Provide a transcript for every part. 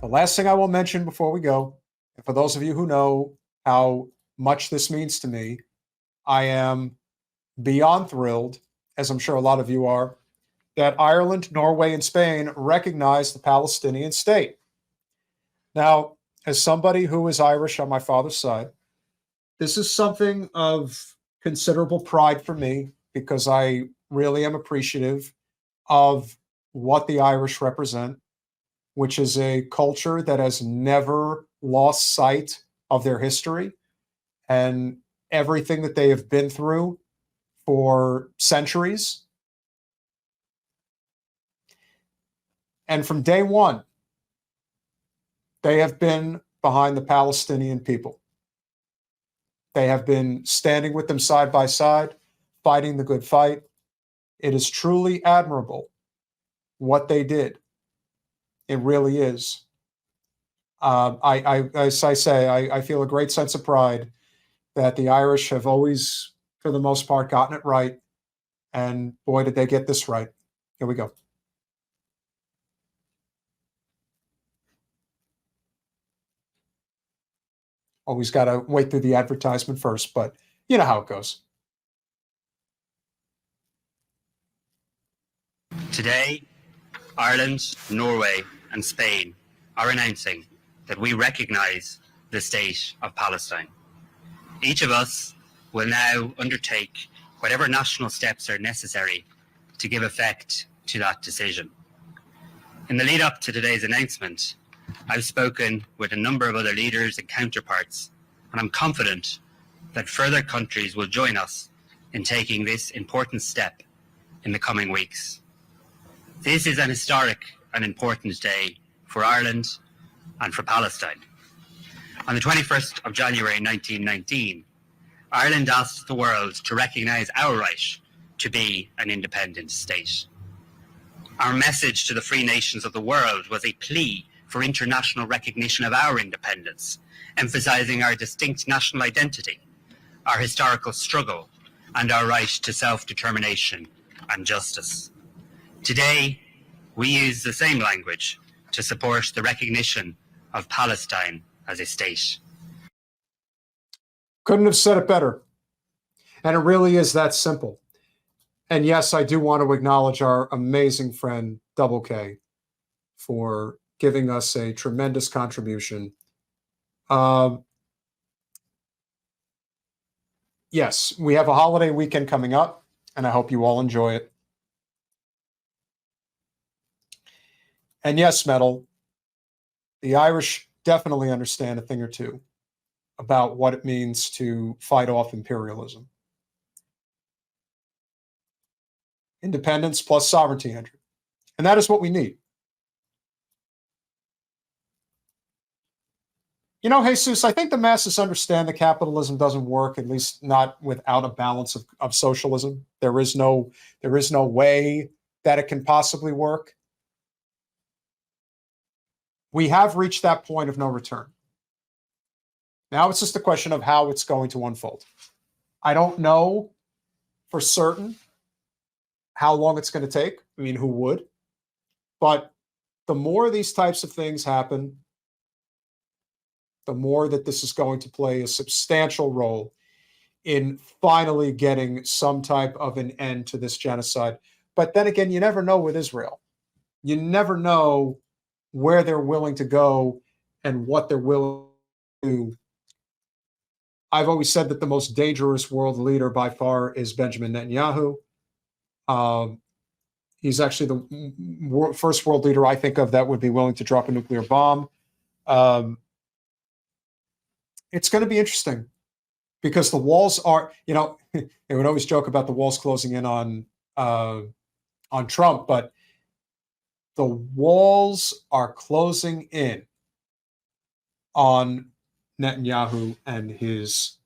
The last thing I will mention before we go, and for those of you who know how much this means to me, I am beyond thrilled, as I'm sure a lot of you are, that Ireland, Norway, and Spain recognize the Palestinian state. Now, as somebody who is Irish on my father's side, this is something of considerable pride for me because I really am appreciative of what the Irish represent, which is a culture that has never lost sight of their history and everything that they have been through for centuries. And from day one, they have been behind the Palestinian people. They have been standing with them side by side, fighting the good fight. It is truly admirable what they did. It really is. As I say, I feel a great sense of pride that the Irish have always, for the most part, gotten it right. And boy, did they get this right. Here we go. Always got to wait through the advertisement first, but you know how it goes. Today, Ireland, Norway, and Spain are announcing that we recognize the State of Palestine. Each of us will now undertake whatever national steps are necessary to give effect to that decision. In the lead up to today's announcement, I've spoken with a number of other leaders and counterparts, and I'm confident that further countries will join us in taking this important step in the coming weeks. This is an historic and important day for Ireland and for Palestine. On the 21st of January 1919, Ireland asked the world to recognise our right to be an independent state. Our message to the free nations of the world was a plea for international recognition of our independence, emphasising our distinct national identity, our historical struggle, and our right to self-determination and justice. Today, we use the same language to support the recognition of Palestine as a state. Couldn't have said it better. And it really is that simple. And yes, I do want to acknowledge our amazing friend, Double K, for giving us a tremendous contribution. Yes, we have a holiday weekend coming up, and I hope you all enjoy it. And yes, Metal, the Irish definitely understand a thing or two about what it means to fight off imperialism. Independence plus sovereignty, Andrew. And that is what we need. You know, Jesus, I think the masses understand that capitalism doesn't work, at least not without a balance of socialism. There is no way that it can possibly work. We have reached that point of no return. Now it's just a question of how it's going to unfold. I don't know for certain how long it's going to take. I mean, who would? But the more these types of things happen, the more that this is going to play a substantial role in finally getting some type of an end to this genocide. But then again, you never know with Israel. You never know where they're willing to go and what they're willing to do. I've always said that the most dangerous world leader by far is Benjamin Netanyahu. He's actually the first world leader I think of that would be willing to drop a nuclear bomb. It's going to be interesting because the walls are, you know, they would always joke about the walls closing in on Trump, but the walls are closing in on Netanyahu and his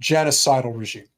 genocidal regime.